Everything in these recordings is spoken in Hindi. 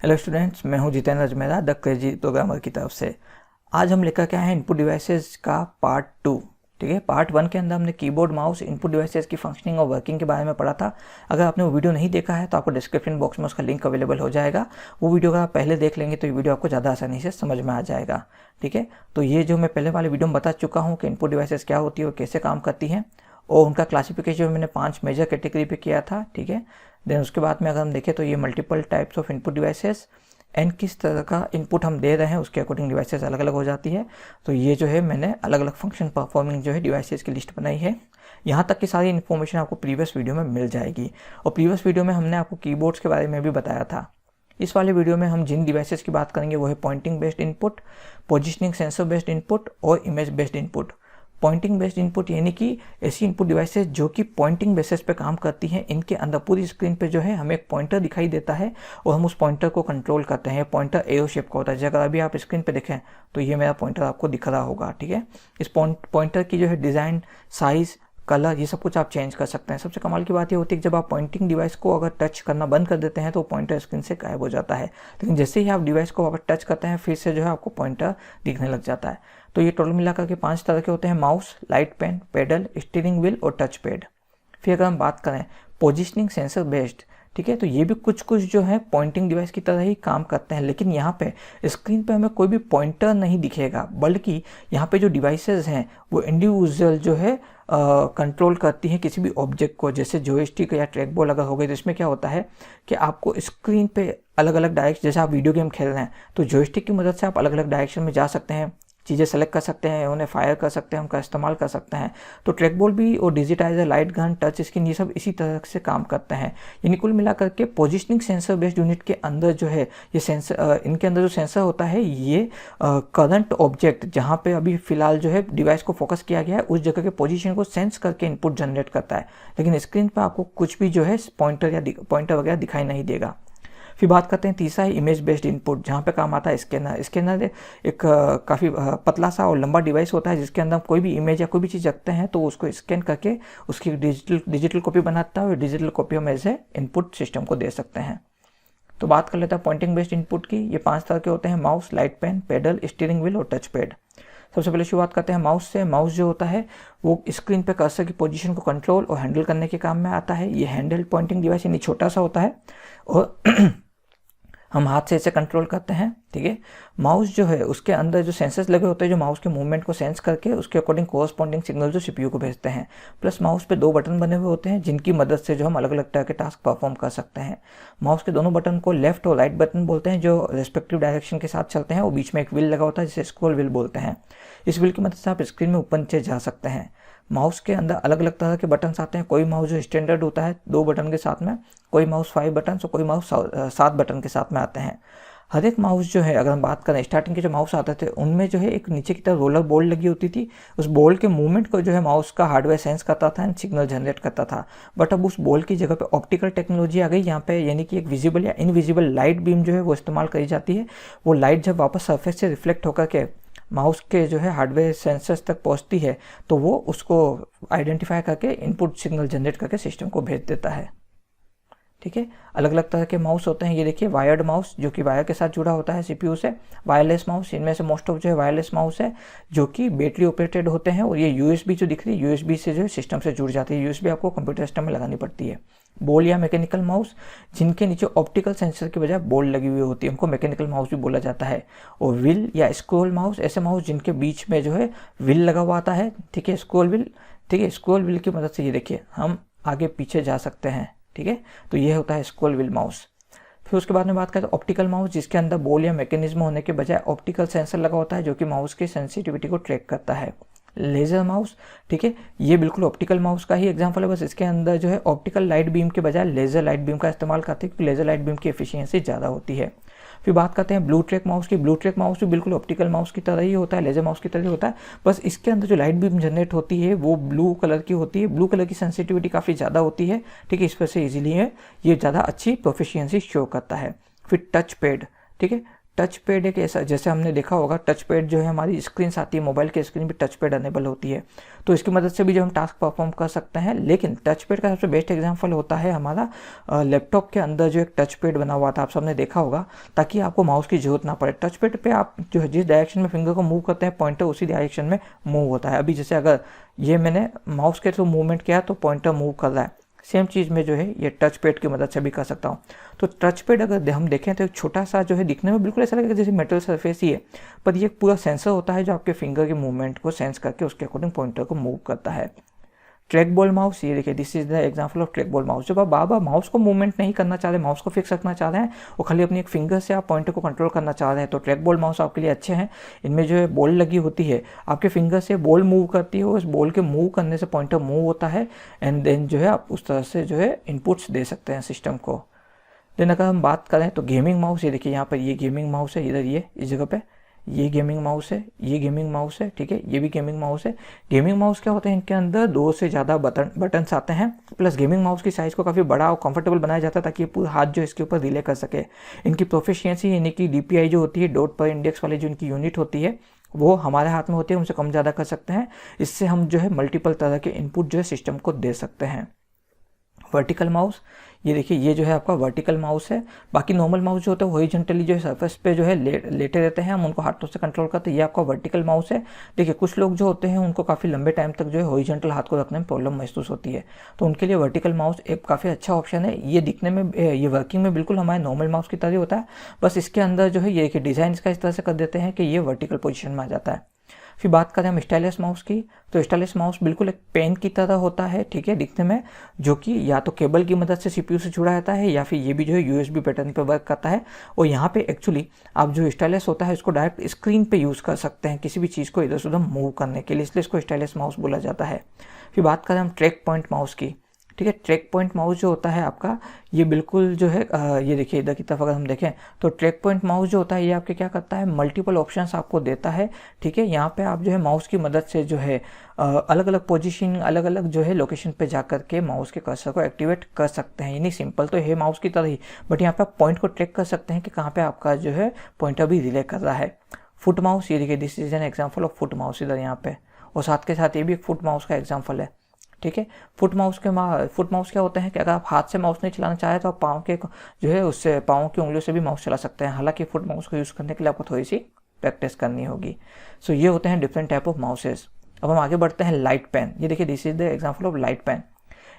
हेलो स्टूडेंट्स, मैं हूं Jitendra Ajmera the crazy programmer की तरफ से। आज हम लेकर के आए हैं इनपुट डिवाइसेस का पार्ट 2। ठीक है, पार्ट 1 के अंदर हमने कीबोर्ड, माउस, इनपुट डिवाइसेस की फंक्शनिंग और वर्किंग के बारे में पढ़ा था। अगर आपने वो वीडियो नहीं देखा है तो आपको डिस्क्रिप्शन बॉक्स में उसका लिंक अवेलेबल हो जाएगा। वो वीडियो अगर आप पहले देख लेंगे तो ये वीडियो आपको ज़्यादा आसानी से समझ में आ जाएगा। ठीक है, तो ये जो मैं पहले वाले वीडियो में बता चुका हूँ कि इनपुट डिवाइसेस क्या होती है और कैसे काम करती हैं, और उनका क्लासिफिकेशन मैंने 5 मेजर कैटेगरी पे किया था। ठीक है, देन उसके बाद में अगर हम देखें तो ये multiple types of input devices and किस तरह का इनपुट हम दे रहे हैं उसके अकॉर्डिंग डिवाइसेस अलग अलग हो जाती है। तो ये जो है मैंने अलग अलग फंक्शन परफॉर्मिंग जो है डिवाइसेस की लिस्ट बनाई है। यहाँ तक की सारी इन्फॉर्मेशन आपको प्रीवियस वीडियो में मिल जाएगी, और प्रीवियस वीडियो में हमने आपको कीबोर्ड्स के बारे में भी बताया था। इस वाले वीडियो में हम जिन डिवाइसेस की बात करेंगे वो है pointing based input, positioning sensor based input और image based input. Pointing based input यानी कि ऐसी इनपुट डिवाइसेस जो कि पॉइंटिंग बेसिस पे काम करती हैं। इनके अंदर पूरी स्क्रीन पे जो है हमें एक पॉइंटर दिखाई देता है और हम उस पॉइंटर को कंट्रोल करते हैं। पॉइंटर एरो शेप का होता है। अगर अभी आप स्क्रीन पे देखें तो ये मेरा पॉइंटर आपको दिख रहा होगा। ठीक है, इस पॉइंटर की जो है डिज़ाइन, साइज़, कलर, ये सब कुछ आप चेंज कर सकते हैं। सबसे कमाल की बात ये होती है कि जब आप पॉइंटिंग डिवाइस को अगर टच करना बंद कर देते हैं तो पॉइंटर स्क्रीन से गायब हो जाता है, लेकिन जैसे ही आप डिवाइस को वापस टच करते हैं फिर से जो है आपको पॉइंटर दिखने लग जाता है। तो ये टोटल मिलाकर के 5 तरह के होते हैं: mouse, light pen, pedal, steering wheel और टच पैड। फिर अगर हम बात करें पोजिशनिंग सेंसर बेस्ड, ठीक है, तो ये भी कुछ कुछ जो है पॉइंटिंग डिवाइस की तरह ही काम करते हैं, लेकिन यहाँ पे स्क्रीन पे हमें कोई भी पॉइंटर नहीं दिखेगा, बल्कि यहाँ पे जो डिवाइसेस हैं वो इंडिविजुअल जो है कंट्रोल करती हैं किसी भी ऑब्जेक्ट को। जैसे जॉयस्टिक या ट्रैक बॉल अगर हो गई तो इसमें क्या होता है कि आपको स्क्रीन पे अलग अलग डायरेक्शन, जैसे आप वीडियो गेम खेल रहे हैं तो जॉयस्टिक की मदद से आप अलग अलग डायरेक्शन में जा सकते हैं, चीज़ें सेलेक्ट कर सकते हैं, उन्हें फायर कर सकते हैं, उनका इस्तेमाल कर सकते हैं। तो ट्रैक बॉल भी और digitiser, light gun, touch screen, ये सब इसी तरह से काम करते हैं। यानी कुल मिलाकर के पोजिशनिंग सेंसर बेस्ड यूनिट के अंदर जो है ये सेंसर, इनके अंदर जो सेंसर होता है ये करंट ऑब्जेक्ट जहाँ पे अभी फिलहाल जो है डिवाइस को फोकस किया गया है उस जगह के पोजीशन को सेंस करके इनपुट जनरेट करता है, लेकिन स्क्रीन पर आपको कुछ भी जो है पॉइंटर वगैरह दिखाई नहीं देगा। फिर बात करते हैं तीसरा है इमेज बेस्ड इनपुट, जहाँ पे काम आता है स्कैनर। स्कैनर एक काफ़ी पतला सा और लंबा डिवाइस होता है जिसके अंदर हम कोई भी इमेज या कोई भी चीज़ रखते हैं तो उसको स्कैन करके उसकी डिजिटल कॉपी बनाता है और डिजिटल कॉपी हम एज ए इनपुट सिस्टम को दे सकते हैं। तो बात कर लेते हैं पॉइंटिंग बेस्ड इनपुट की। ये 5 तरह के होते हैं: mouse, light pen, pedal, steering wheel और टच पैड। सबसे पहले शुरुआत करते हैं माउस से। माउस जो होता है वो स्क्रीन पे कर्सर की पोजीशन को कंट्रोल और हैंडल करने के काम में आता है। ये हैंडल पॉइंटिंग डिवाइस यानी छोटा सा होता है और हम हाथ से इसे कंट्रोल करते हैं। ठीक है, माउस जो है उसके अंदर जो सेंसर्स लगे होते हैं जो माउस के मूवमेंट को सेंस करके उसके अकॉर्डिंग कोरस्पॉन्डिंग सिग्नल जो सीपीयू को भेजते हैं। प्लस माउस पे 2 बटन बने हुए होते हैं जिनकी मदद से जो हम अलग अलग तरह के टास्क परफॉर्म कर सकते हैं। माउस के दोनों बटन को लेफ्ट और राइट बटन बोलते हैं जो रेस्पेक्टिव डायरेक्शन के साथ चलते हैं, और बीच में एक व्हील लगा होता है जिसे स्क्रॉल व्हील बोलते हैं। इस व्हील की मदद से आप स्क्रीन में ऊपर नीचे जा सकते हैं। माउस के अंदर अलग अलग तरह के बटन्स आते हैं। कोई माउस जो स्टैंडर्ड होता है 2 बटन के साथ में, कोई माउस 5 बटन और कोई माउस 7 बटन के साथ में आते हैं। हर एक माउस जो है, अगर हम बात करें स्टार्टिंग के जो माउस आते थे उनमें जो है एक नीचे की तरफ रोलर बॉल लगी होती थी। उस बॉल के मूवमेंट को जो है माउस का हार्डवेयर सेंस करता था एंड सिग्नल जनरेट करता था। बट अब उस बॉल की जगह पे ऑप्टिकल टेक्नोलॉजी आ गई यहाँ पे, यानी कि एक विजिबल या इनविजिबल लाइट बीम जो है वो इस्तेमाल करी जाती है। वो लाइट जब वापस सरफेस से रिफ्लेक्ट होकर के माउस के जो है हार्डवेयर सेंसर्स तक पहुँचती है तो वो उसको आइडेंटिफाई करके इनपुट सिग्नल जनरेट करके सिस्टम को भेज देता है। ठीक है, अलग अलग तरह के माउस होते हैं। ये देखिए वायर्ड माउस जो कि वायर के साथ जुड़ा होता है सीपीयू से। वायरलेस माउस, इनमें से मोस्ट ऑफ जो है वायरलेस माउस है जो कि बैटरी ऑपरेटेड होते हैं। और ये यूएसबी जो दिख रही है यूएसबी से जो है सिस्टम से जुड़ जाती है। यूएसबी आपको कंप्यूटर सिस्टम में लगानी पड़ती है। बॉल या मैकेनिकल माउस जिनके नीचे ऑप्टिकल सेंसर की बजाय बॉल लगी हुई होती है, उनको मैकेनिकल माउस भी बोला जाता है। और व्हील या स्क्रॉल माउस, ऐसे माउस जिनके बीच में जो है व्हील लगा हुआ आता है। ठीक है, स्क्रॉल व्हील। ठीक है, स्क्रॉल व्हील की मदद से ये देखिए हम आगे पीछे जा सकते हैं। ठीक है, तो ये होता है स्क्रॉल व्हील माउस। फिर उसके बाद में बात करें तो ऑप्टिकल माउस, जिसके अंदर बॉल या मैकेनिज्म होने के बजाय ऑप्टिकल सेंसर लगा होता है जो कि माउस की सेंसिटिविटी को ट्रैक करता है। लेज़र माउस, ठीक है, ये बिल्कुल ऑप्टिकल माउस का ही एग्जांपल है, बस इसके अंदर जो है ऑप्टिकल लाइट बीम के बजाय लेज़र लाइट बीम का इस्तेमाल करते हैं क्योंकि लेज़र लाइट बीम की एफिशिएंसी ज़्यादा होती है। फिर बात करते हैं ब्लू ट्रैक माउस की। ब्लू ट्रैक माउस भी बिल्कुल ऑप्टिकल माउस की तरह ही होता है, लेजर माउस की तरह ही होता है, बस इसके अंदर जो लाइट बीम जनरेट होती है वो ब्लू कलर की होती है। ब्लू कलर की सेंसिटिविटी काफ़ी ज़्यादा होती है। ठीक है, इस वजह से इजीली है ये ज़्यादा अच्छी प्रोफिशिएंसी शो करता है। फिर टच पैड, ठीक है, टच पैड एक ऐसा, जैसे हमने देखा होगा टच पैड जो है हमारी स्क्रीन आती है, मोबाइल की स्क्रीन भी टच पैड अनेबल होती है, तो इसकी मदद से भी जो हम टास्क परफॉर्म कर सकते हैं। लेकिन टच पैड का सबसे बेस्ट एग्जांपल होता है हमारा लैपटॉप के अंदर जो एक टच पैड बना हुआ था, आप सबने देखा होगा, ताकि आपको माउस की जरूरत ना पड़े। टच पैड पे आप जो है जिस डायरेक्शन में फिंगर को मूव करते हैं, पॉइंटर उसी डायरेक्शन में मूव होता है। अभी जैसे अगर ये मैंने माउस के थ्रू मूवमेंट किया तो पॉइंटर मूव कर रहा है, सेम चीज़ में जो है ये टच पैड की मदद से भी कर सकता हूँ। तो टच पैड अगर हम देखें तो एक छोटा सा जो है दिखने में बिल्कुल ऐसा लगेगा जैसे मेटल सरफेस ही है, पर ये एक पूरा सेंसर होता है जो आपके फिंगर के मूवमेंट को सेंस करके उसके अकॉर्डिंग पॉइंटर को मूव करता है। ट्रैक बॉल माउस, ये देखिए this is the example of track ball mouse. जब आप बार बार माउस को मूवमेंट नहीं करना चाह रहे, माउस को फिक्स रखना चाह रहे हैं और खाली अपनी एक फिंगर से आप पॉइंटर को कंट्रोल करना चाह रहे हैं, तो ट्रैक बॉल माउस आपके लिए अच्छे हैं। इनमें जो है बॉल लगी होती है, आपके फिंगर से बॉल मूव करती है, उस बॉल के मूव करने से पॉइंटर मूव होता है, एंड देन जो है आप उस तरह से जो है इनपुट्स दे सकते हैं सिस्टम को। देन अगर हम बात करें तो गेमिंग माउस, ये देखिए यहाँ पर ये गेमिंग माउस है, इधर ये इस जगह पे ये गेमिंग माउस है, ये गेमिंग माउस है, ठीक है, ये भी गेमिंग माउस है। गेमिंग माउस क्या होते हैं, इनके अंदर 2 से ज़्यादा बटन्स आते हैं, प्लस गेमिंग माउस की साइज़ को काफ़ी बड़ा और कंफर्टेबल बनाया जाता है ताकि ये पूरा हाथ जो इसके ऊपर रिले कर सके। इनकी प्रोफिशिएंसी यानी कि DPI जो होती है, डॉट पर इंडेक्स वाली जो इनकी यूनिट होती है, वो हमारे हाथ में होती है, उनसे कम ज़्यादा कर सकते हैं। इससे हम जो है मल्टीपल तरह के इनपुट जो है सिस्टम को दे सकते हैं। वर्टिकल माउस, ये देखिए ये जो है आपका वर्टिकल माउस है। बाकी नॉर्मल माउस जो होता है हॉरिजॉन्टली जो है सरफेस पे जो है लेटे रहते हैं, हम उनको हाथों से कंट्रोल करते हैं, ये आपका वर्टिकल माउस है। देखिए कुछ लोग जो होते हैं उनको काफ़ी लंबे टाइम तक जो है हॉरिजॉन्टल हाथ को रखने में प्रॉब्लम महसूस होती है, तो उनके लिए वर्टिकल माउस एक काफ़ी अच्छा ऑप्शन है। ये दिखने में, ये वर्किंग में बिल्कुल हमारे नॉर्मल माउस की तरह होता है, बस इसके अंदर जो है ये देखिए डिज़ाइन इसका इस तरह से कर देते हैं कि ये वर्टिकल पोजिशन में आ जाता है। फिर बात करें हम स्टाइलस माउस की, तो स्टाइलस माउस बिल्कुल एक पेन की तरह होता है, ठीक है, दिखने में, जो कि या तो केबल की मदद से CPU से जुड़ा रहता है या फिर ये भी जो है USB पैटर्न पे वर्क करता है। और यहाँ पे एक्चुअली आप जो स्टाइलस होता है इसको डायरेक्ट स्क्रीन पे यूज़ कर सकते हैं किसी भी चीज़ को इधर से उधर मूव करने के लिए, इसलिए इसको स्टाइलस माउस बोला जाता है। फिर बात करें हम ट्रैक पॉइंट माउस की, ठीक है, ट्रैक पॉइंट माउस जो होता है आपका, ये बिल्कुल जो है ये देखिए इधर की तरफ अगर हम देखें तो ट्रैक पॉइंट माउस जो होता है ये आपके क्या करता है, मल्टीपल ऑप्शंस आपको देता है, ठीक है। यहाँ पे आप जो है माउस की मदद से जो है अलग अलग पोजीशन, अलग अलग जो है लोकेशन पे जा कर के माउस के कर्सर को एक्टिवेट कर सकते हैं। यानी सिंपल तो है माउस की तरह ही, बट यहाँ पे आप पॉइंट को ट्रैक कर सकते हैं कि कहाँ पे आपका जो है पॉइंटर भी रिले कर रहा है। फुट माउस, ये देखिए this is an example of foot mouse इधर यहाँ पे, और साथ के साथ ये भी एक फुट माउस का एग्जाम्पल है, ठीक है। फुट माउस क्या होते हैं कि अगर आप हाथ से माउस नहीं चलाना चाहें तो आप पाँव के जो है उससे पाँव की उंगलियों से भी माउस चला सकते हैं। हालांकि फुट माउस को यूज़ करने के लिए आपको थोड़ी सी प्रैक्टिस करनी होगी। सो ये होते हैं डिफरेंट टाइप ऑफ माउसेस। अब हम आगे बढ़ते हैं लाइट पेन, ये देखिए this is the example of light pen.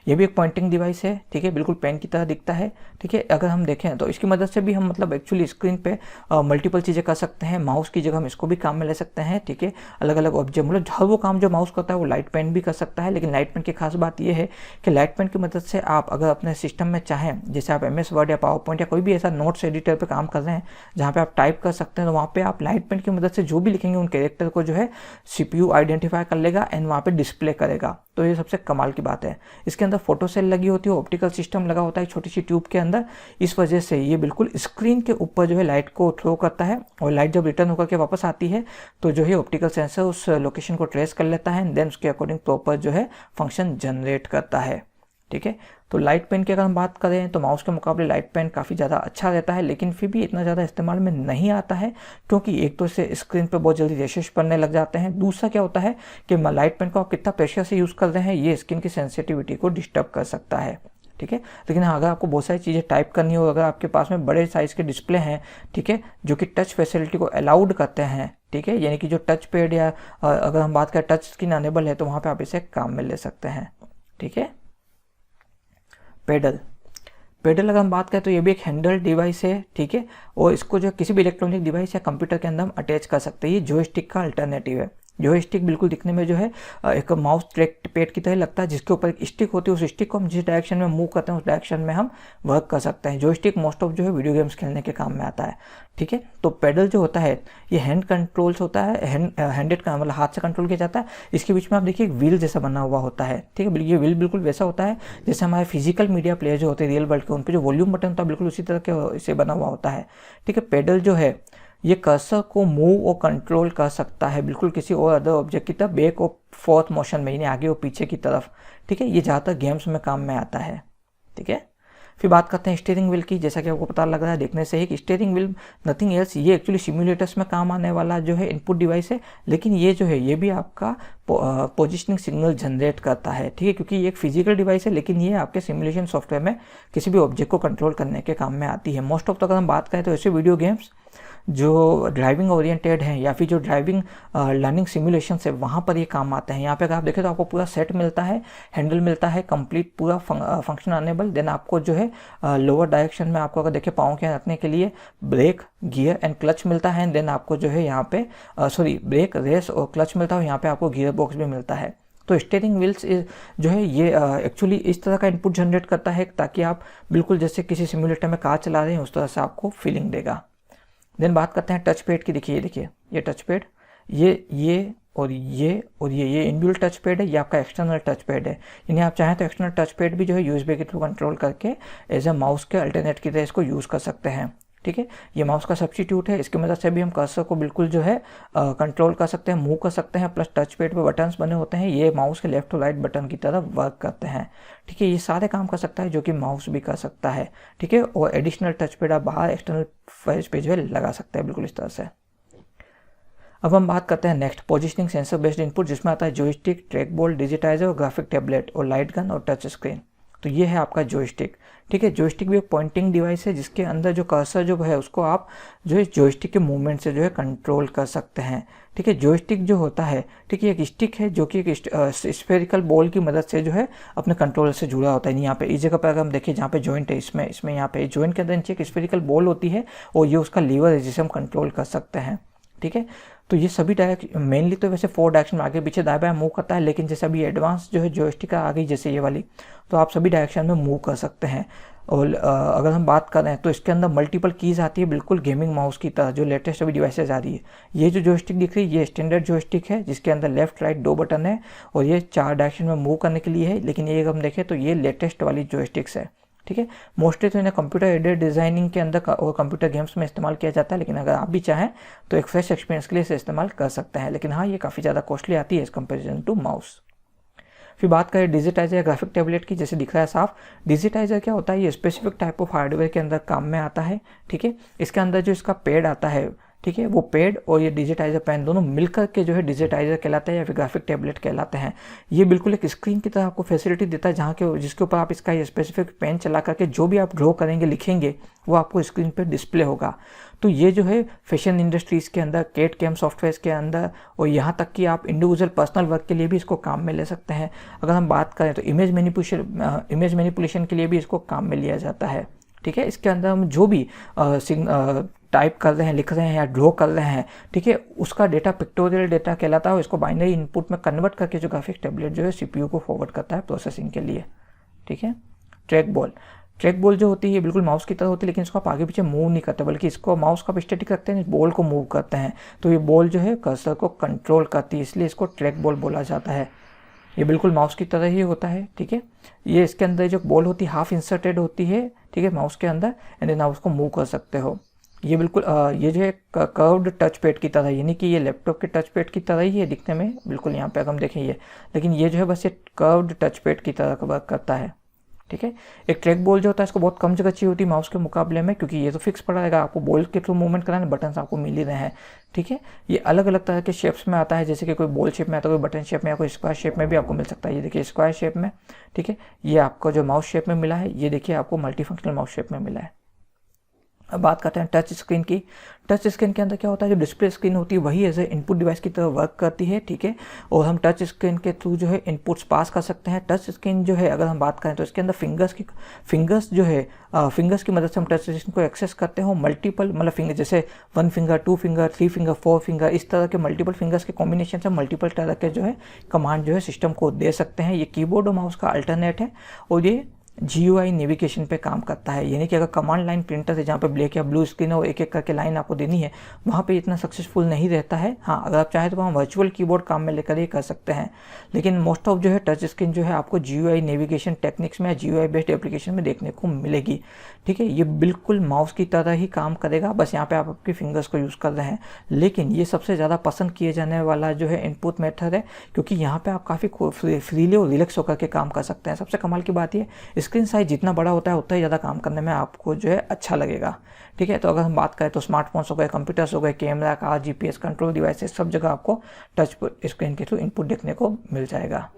ये भी एक पॉइंटिंग डिवाइस है, ठीक है, बिल्कुल पेन की तरह दिखता है, ठीक है। अगर हम देखें तो इसकी मदद से भी हम मतलब एक्चुअली स्क्रीन पे मल्टीपल चीज़ें कर सकते हैं। माउस की जगह हम इसको भी काम में ले सकते हैं, ठीक है। अलग अलग ऑब्जेक्ट, मतलब हर वो काम जो माउस करता है वो लाइट पेन भी कर सकता है। लेकिन लाइट पेन की खास बात ये है कि लाइट पेन की मदद से आप अगर अपने सिस्टम में चाहें, जैसे आप MS वर्ड या पावर पॉइंट या कोई भी ऐसा नोट्स एडिटर पर काम कर रहे हैं जहाँ पर आप टाइप कर सकते हैं, तो वहाँ पर आप लाइट पेन की मदद से जो भी लिखेंगे उन कैरेक्टर को जो है CPU आइडेंटिफाई कर लेगा एंड वहाँ पर डिस्प्ले करेगा। तो ये सबसे कमाल की बात है। इसके अंदर फोटो सेल लगी होती है, ऑप्टिकल सिस्टम लगा होता है छोटी सी ट्यूब के अंदर, इस वजह से ये बिल्कुल स्क्रीन के ऊपर जो है लाइट को थ्रो करता है, और लाइट जब रिटर्न होकर के वापस आती है तो जो है ऑप्टिकल सेंसर उस लोकेशन को ट्रेस कर लेता है एंड देन उसके अकॉर्डिंग प्रॉपर जो है फंक्शन जनरेट करता है, ठीक है। तो लाइट पेन की अगर हम बात करें तो माउस के मुकाबले लाइट पेन काफ़ी ज़्यादा अच्छा रहता है, लेकिन फिर भी इतना ज़्यादा इस्तेमाल में नहीं आता है, क्योंकि एक तो इससे स्क्रीन पे बहुत जल्दी रैशेस पड़ने लग जाते हैं। दूसरा क्या होता है कि लाइट पेन को आप कितना प्रेशर से यूज़ कर रहे हैं ये स्किन की सेंसिटिविटी को डिस्टर्ब कर सकता है, ठीक है। लेकिन अगर आपको बहुत सारी चीज़ें टाइप करनी हो, अगर आपके पास में बड़े साइज़ के डिस्प्ले हैं, ठीक है, जो कि टच फैसिलिटी को अलाउड करते हैं, ठीक है, यानी कि जो टच पैड या अगर हम बात करें टच स्क्रीन अनेबल है, तो वहाँ पर आप इसे काम में ले सकते हैं, ठीक है। पेडल अगर हम बात करें तो ये भी एक हैंडल डिवाइस है, ठीक है, और इसको जो किसी भी इलेक्ट्रॉनिक डिवाइस या कंप्यूटर के अंदर हम अटैच कर सकते हैं। ये जॉयस्टिक का अल्टरनेटिव है। जॉयस्टिक बिल्कुल दिखने में जो है एक माउस ट्रैक पैड की तरह लगता है, जिसके ऊपर एक स्टिक होती है, उस स्टिक को हम जिस डायरेक्शन में मूव करते हैं उस डायरेक्शन में हम वर्क कर सकते हैं। जॉयस्टिक मोस्ट ऑफ जो है वीडियो गेम्स खेलने के काम में आता है, ठीक है। तो पेडल जो होता है ये हैंड कंट्रोल्स होता है, हैंडेड का मतलब हाथ से कंट्रोल किया जाता है। इसके बीच में आप देखिए एक व्हील जैसा बना हुआ होता है, ठीक है। ये व्हील बिल्कुल वैसा होता है जैसे हमारे फिजिकल मीडिया प्लेयर जो होते हैं रियल वर्ल्ड के, उन पर जो वॉल्यूम बटन होता है बिल्कुल उसी तरह के से बना हुआ होता है, ठीक है। पेडल जो है ये कर्सर को मूव और कंट्रोल कर सकता है बिल्कुल किसी और अदर ऑब्जेक्ट की तरफ, बैक और फोर्थ मोशन में, यानी आगे और पीछे की तरफ, ठीक है। ये ज़्यादातर गेम्स में काम में आता है, ठीक है। फिर बात करते हैं स्टीयरिंग व्हील की। जैसा कि आपको पता लग रहा है देखने से ही कि स्टीयरिंग व्हील नथिंग एल्स, ये एक्चुअली सिम्युलेटर्स में काम आने वाला जो है इनपुट डिवाइस है, लेकिन ये जो है ये भी आपका पोजिशनिंग सिग्नल जनरेट करता है, ठीक है, क्योंकि ये एक फिजिकल डिवाइस है, लेकिन ये आपके सिमुलेशन सॉफ्टवेयर में किसी भी ऑब्जेक्ट को कंट्रोल करने के काम में आती है। मोस्ट ऑफ तो अगर हम बात करें तो ऐसे वीडियो गेम्स जो ड्राइविंग ओरिएंटेड हैं या फिर जो ड्राइविंग लर्निंग सिमुलेशन है वहाँ पर ये काम आते हैं। यहाँ पे अगर आप देखें तो आपको पूरा सेट मिलता है, हैंडल मिलता है, कंप्लीट पूरा फंक्शन अनेबल। देन आपको जो है लोअर डायरेक्शन में आपको अगर देखें पाँव के रखने के लिए ब्रेक, गियर एंड क्लच मिलता है। देन आपको जो है यहाँ पे ब्रेक, रेस और क्लच मिलता है, यहाँ पे आपको गियर बॉक्स भी मिलता है। तो स्टीयरिंग व्हील्स जो है ये एक्चुअली इस तरह का इनपुट जनरेट करता है ताकि आप बिल्कुल जैसे किसी सिमुलेटर में कार चला रहे हैं उस तरह से आपको फीलिंग देगा। देन बात करते हैं टच पैड की। देखिए ये टच पैड, ये और ये इनबिल्ट टच पैड है, ये आपका एक्सटर्नल टच पैड है। यानी आप चाहें तो एक्सटर्नल टच पैड भी जो है यूएसबी के थ्रू कंट्रोल करके एज ए माउस के अल्टरनेट की तरह इसको यूज़ कर सकते हैं, ठीक है। ये माउस का सब्स्टिट्यूट है, इसकी मदद से भी हम कर्सर को बिल्कुल जो है कंट्रोल कर सकते हैं, मूव कर सकते हैं। प्लस टच पैड पे बटन्स बने होते हैं, ये माउस के लेफ्ट और राइट बटन की तरह वर्क करते हैं, ठीक है। ये सारे काम कर सकता है जो कि माउस भी कर सकता है, ठीक है। और एडिशनल टच पैड आप बाहर एक्सटर्नल फेस पे जो है लगा सकते हैं बिल्कुल इस तरह से। अब हम बात करते हैं next positioning sensor based input, जिसमें आता है जॉयस्टिक, ट्रैक बॉल, डिजिटाइजर और ग्राफिक टैबलेट और लाइट गन और टच स्क्रीन। तो ये है आपका जॉयस्टिक, ठीक है। जॉयस्टिक भी एक पॉइंटिंग डिवाइस है जिसके अंदर जो कर्सर जो है उसको आप जो है जॉयस्टिक के मूवमेंट से जो है कंट्रोल कर सकते हैं, ठीक है। जॉयस्टिक जो होता है, ठीक है, एक स्टिक है जो कि एक स्फेरिकल बॉल की मदद से जो है अपने कंट्रोलर से जुड़ा होता है। यहाँ पे इस जगह पर अगर हम देखें जहाँ पे जॉइंट है, इसमें यहाँ पे जॉइंट के अंदर नीचे एक स्फेरिकल बॉल होती है और ये उसका लीवर है जिसे हम कंट्रोल कर सकते हैं, ठीक है। तो ये सभी डायरेक्शन मेनली तो वैसे 4 डायरेक्शन में आगे पीछे दाएं बाएं मूव करता है, लेकिन जैसे अभी एडवांस जो है जॉयस्टिक आ गई जैसे ये वाली, तो आप सभी डायरेक्शन में मूव कर सकते हैं। और अगर हम बात करें तो इसके अंदर मल्टीपल कीज़ आती है बिल्कुल गेमिंग माउस की तरह, जो लेटेस्ट अभी डिवाइसेज आ रही है। ये जो जॉयस्टिक दिख रही है ये स्टैंडर्ड जॉयस्टिक है जिसके अंदर लेफ्ट राइट 2 बटन है और ये 4 डायरेक्शन में मूव करने के लिए है। लेकिन ये अगर हम देखें तो ये लेटेस्ट वाली जॉयस्टिक्स है, ठीक है। मोस्टली तो इन्हें कंप्यूटर एडेड डिज़ाइनिंग के अंदर और कंप्यूटर गेम्स में इस्तेमाल किया जाता है, लेकिन अगर आप भी चाहें तो एक फ्रेश एक्सपीरियंस के लिए इसे इस्तेमाल कर सकते हैं। लेकिन हाँ, ये काफ़ी ज़्यादा कॉस्टली आती है इस कंपेरिजन टू माउस। फिर बात करें डिजिटाइजर या ग्राफिक टैबलेट की, जैसे दिख रहा है साफ। डिजिटाइजर क्या होता है, ये स्पेसिफिक टाइप ऑफ हार्डवेयर के अंदर काम में आता है, ठीक है। इसके अंदर जो इसका पैड आता है, ठीक है, वो पैड और ये डिजिटाइजर पेन दोनों मिलकर के जो है डिजिटाइजर कहलाते हैं या फिर ग्राफिक टैबलेट कहलाते हैं। ये बिल्कुल एक स्क्रीन की तरह आपको फैसिलिटी देता है जहाँ के जिसके ऊपर आप इसका ये स्पेसिफिक पेन चला करके जो भी आप ड्रॉ करेंगे, लिखेंगे, वो आपको स्क्रीन पर डिस्प्ले होगा। तो ये जो है फैशन इंडस्ट्रीज़ के अंदर, कैट कैम सॉफ्टवेयर के अंदर और यहाँ तक कि आप इंडिविजुअल पर्सनल वर्क के लिए भी इसको काम में ले सकते हैं। अगर हम बात करें तो इमेज मैनिपुलेशन के लिए भी इसको काम में लिया जाता है, ठीक है। इसके अंदर हम जो भी टाइप कर रहे हैं, लिख रहे हैं या ड्रॉ कर रहे हैं, ठीक है, उसका डेटा पिक्टोरियल डेटा कहलाता है। इसको बाइनरी इनपुट में कन्वर्ट करके जो ग्राफिक टैबलेट जो है सीपीयू को फॉरवर्ड करता है प्रोसेसिंग के लिए, ठीक है। ट्रैक बॉल जो होती है बिल्कुल माउस की तरह होती है, लेकिन इसको आप आगे पीछे मूव नहीं करते, बल्कि इसको माउस का स्टैटिक रखते हैं, इस बॉल को मूव करते हैं। तो ये बॉल जो है कर्सर को कंट्रोल करती है, इसलिए इसको ट्रैक बॉल बोला जाता है। ये बिल्कुल माउस की तरह ही होता है, ठीक है। ये इसके अंदर जो बॉल होती है हाफ इंसर्टेड होती है, ठीक है, माउस के अंदर, एंड देन आप उसको मूव कर सकते हो। ये बिल्कुल ये जो है कर्व्ड टच पैड की तरह, यानी कि ये लैपटॉप के टच पैड की तरह ही है दिखने में बिल्कुल। यहाँ पे अगर हम देखें ये, लेकिन ये जो है बस ये कर्व्ड टच पैड की तरह वर्क करता है, ठीक है। एक ट्रैक बॉल जो होता है इसको बहुत कम जगह चाहिए होती है माउस के मुकाबले में, क्योंकि ये तो फिक्स पड़ा रहेगा, आपको बॉल के थ्रू मूवमेंट कराना, बटन्स आपको मिल ही रहे हैं, ठीक है। ये अलग अलग तरह के शेप्स में आता है, जैसे कि कोई बॉल शेप में आता है, कोई बटन शेप में या कोई स्क्वायर शेप में भी आपको मिल सकता है। ये देखिए स्क्वायर शेप में, ठीक है। ये आपको जो माउस शेप में मिला है, ये देखिए आपको मल्टी फंक्शनल माउस शेप में मिला है। अब बात करते हैं टच स्क्रीन की। टच स्क्रीन के अंदर क्या होता है, जो डिस्प्ले स्क्रीन होती है वही एज ए इनपुट डिवाइस की तरह वर्क करती है, ठीक है। और हम टच स्क्रीन के थ्रू जो है इनपुट्स पास कर सकते हैं। टच स्क्रीन जो है अगर हम बात करें तो इसके अंदर फिंगर्स जो है फिंगर्स की मदद से हम टच स्क्रीन को एक्सेस करते हो। मल्टीपल मतलब फिंगर, जैसे 1 फिंगर, 2 फिंगर, 3 फिंगर, 4 फिंगर, इस तरह के मल्टीपल फिंगर्स के कॉम्बिनेशन से मल्टीपल तरह के जो है कमांड जो है सिस्टम को दे सकते हैं। ये कीबोर्ड और माउस का अल्टरनेट है और ये GUI नेविगेशन पे काम करता है। यानी कि अगर कमांड लाइन प्रिंटर है जहाँ पे ब्लैक या ब्लू स्क्रीन और एक एक करके लाइन आपको देनी है, वहाँ पे इतना सक्सेसफुल नहीं रहता है। हाँ, अगर आप चाहें तो वहाँ वर्चुअल कीबोर्ड काम में लेकर ही कर सकते हैं, लेकिन मोस्ट ऑफ जो है टच स्क्रीन जो है आपको GUI नेविगेशन टेक्निक्स में या GUI बेस्ड एप्लीकेशन में देखने को मिलेगी, ठीक है। ये बिल्कुल माउस की तरह ही काम करेगा, बस यहाँ पे आप आपकी फिंगर्स को यूज़ कर रहे हैं। लेकिन ये सबसे ज़्यादा पसंद किए जाने वाला जो है इनपुट मेथड है, क्योंकि यहाँ पे आप काफ़ी फ्रीली और रिलैक्स होकर के काम कर सकते हैं। सबसे कमाल की बात ये, स्क्रीन साइज जितना बड़ा होता है उतना ही ज़्यादा काम करने में आपको जो है अच्छा लगेगा। ठीक है, तो अगर हम बात करें तो स्मार्टफोन्स हो गए, कंप्यूटर्स हो गए, camera, car, GPS, control devices, सब जगह आपको टच स्क्रीन के थ्रू इनपुट देखने को मिल जाएगा।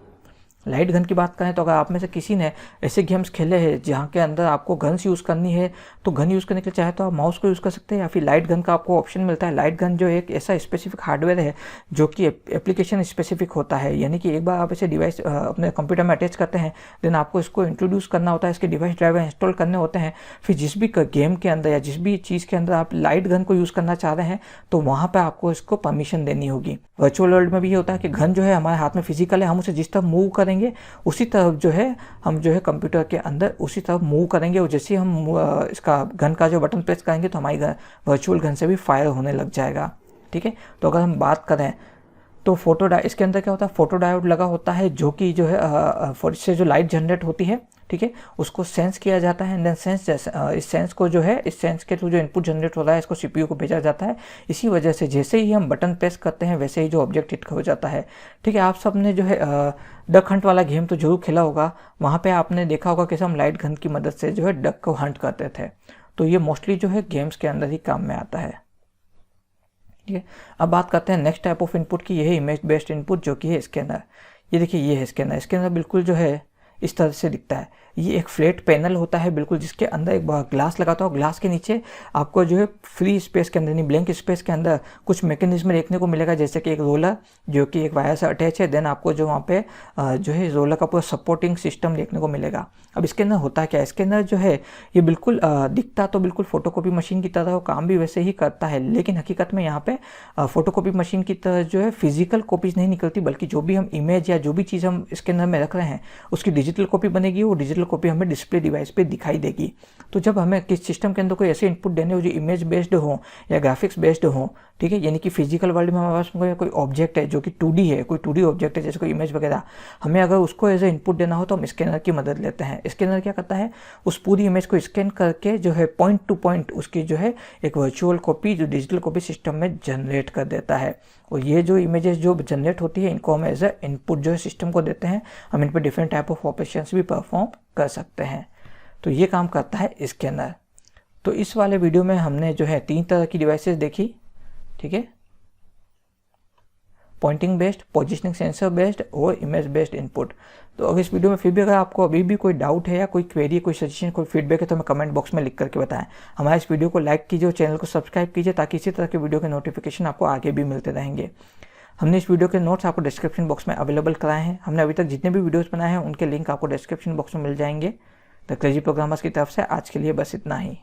लाइट गन की बात करें तो अगर आप में से किसी ने ऐसे गेम्स खेले हैं जहाँ के अंदर आपको गन्स यूज़ करनी है, तो गन यूज़ करने के लिए चाहे तो आप माउस को यूज़ कर सकते हैं या फिर लाइट गन का आपको ऑप्शन मिलता है। लाइट गन जो एक ऐसा स्पेसिफिक हार्डवेयर है जो कि एप्लीकेशन स्पेसिफिक होता है, यानी कि एक बार आप इसे डिवाइस अपने कंप्यूटर में अटैच करते हैं, देन आपको इसको इंट्रोड्यूस करना होता है, इसके डिवाइस ड्राइवर इंस्टॉल करने होते हैं। फिर जिस भी गेम के अंदर या जिस भी चीज़ के अंदर आप लाइट गन को यूज़ करना चाह रहे हैं तो वहाँ पर आपको इसको परमिशन देनी होगी। वर्चुअल वर्ल्ड में भी ये होता है कि गन जो है हमारे हाथ में फिजिकल है, हम उसे जिस तरफ मूव करेंगे उसी तरफ जो है हम जो है कंप्यूटर के अंदर उसी तरफ मूव करेंगे, और जैसे ही हम इसका गन का जो बटन प्रेस करेंगे तो हमारी वर्चुअल गन से भी फायर होने लग जाएगा। ठीक है, तो अगर हम बात करें तो इसके अंदर क्या होता है, फोटो डायोड लगा होता है जो कि जो है इससे जो लाइट जनरेट होती है, ठीक है, उसको सेंस किया जाता है। एंड देन इस सेंस को जो है इस सेंस के थ्रू जो इनपुट जनरेट हो रहा है इसको सीपीयू को भेजा जाता है। इसी वजह से जैसे ही हम बटन प्रेस करते हैं वैसे ही जो ऑब्जेक्ट हिट हो जाता है। ठीक है, आप सब ने जो है डक हंट वाला गेम तो जरूर खेला होगा, वहाँ पे आपने देखा होगा कैसे हम लाइट गन की मदद से जो है डक को हंट करते थे। तो ये मोस्टली जो है गेम्स के अंदर ही काम में आता है। ठीक है, अब बात करते हैं नेक्स्ट टाइप ऑफ इनपुट की, यह है इमेज बेस्ड इनपुट जो कि है स्कैनर। ये देखिए, ये है स्कैनर। स्कैनर बिल्कुल जो है इस तरह से दिखता है। ये एक फ्लैट पैनल होता है बिल्कुल, जिसके अंदर एक ग्लास लगाता हो। ग्लास के नीचे आपको जो है फ्री स्पेस के अंदर, नहीं ब्लैंक स्पेस के अंदर कुछ मैकेनिज्म देखने को मिलेगा, जैसे कि एक रोलर जो कि एक वायर से अटैच है। देन आपको जो वहाँ पे जो है रोलर का पूरा सपोर्टिंग सिस्टम देखने को मिलेगा। अब इसके अंदर होता क्या है, इसके अंदर जो है ये बिल्कुल दिखता तो बिल्कुल फोटोकॉपी मशीन की तरह, काम भी वैसे ही करता है, लेकिन हकीकत में यहाँ पे फोटोकॉपी मशीन की तरह जो है फिजिकल कॉपीज नहीं निकलती, बल्कि जो भी हम इमेज या जो भी चीज़ हम इसके अंदर में रख रहे हैं उसकी डिजिटल कॉपी बनेगी। वो डिजिटल कॉपी हमें डिस्प्ले डिवाइस पे दिखाई देगी। तो जब हमें किस सिस्टम के अंदर कोई ऐसे इनपुट देने हो जो इमेज बेस्ड हो या ग्राफिक्स बेस्ड हो, ठीक है, यानी कि फिजिकल वर्ल्ड में हमारे पास कोई ऑब्जेक्ट है जो कि 2D है, कोई 2D ऑब्जेक्ट है जैसे कोई इमेज वगैरह, हमें अगर उसको एज ए इनपुट देना हो तो हम स्कैनर की मदद लेते हैं। स्कैनर क्या करता है, उस पूरी इमेज को स्कैन करके जो है पॉइंट टू पॉइंट उसकी जो है एक वर्चुअल कॉपी जो डिजिटल कॉपी सिस्टम में जनरेट कर देता है। और ये जो इमेजेस जो जनरेट होती है इनको हम एज ए इनपुट जो है सिस्टम को देते हैं। हम इन पर डिफरेंट टाइप ऑफ ऑपरेशंस भी परफॉर्म कर सकते हैं। तो ये काम करता है स्कैनर। तो इस वाले वीडियो में हमने जो है 3 तरह की डिवाइसेस देखी। ठीक है, pointing based, positioning sensor based और इमेज बेस्ड इनपुट। तो अगर इस वीडियो में फिर भी अगर आपको अभी भी कोई डाउट है या कोई क्वेरी, कोई सजेशन, कोई फीडबैक है तो हमें कमेंट बॉक्स में लिख करके बताएं। हमारे इस वीडियो को लाइक कीजिए और चैनल को सब्सक्राइब कीजिए ताकि इसी तरह के वीडियो के नोटिफिकेशन आपको आगे भी मिलते रहेंगे। हमने इस वीडियो के नोट्स आपको डिस्क्रिप्शन बॉक्स में अवेलेबल कराए हैं। हमने अभी तक जितने भी वीडियोस बनाए हैं उनके लिंक आपको डिस्क्रिप्शन बॉक्स में मिल जाएंगे। द क्रेजी प्रोग्रामर्स की तरफ से आज के लिए बस इतना ही।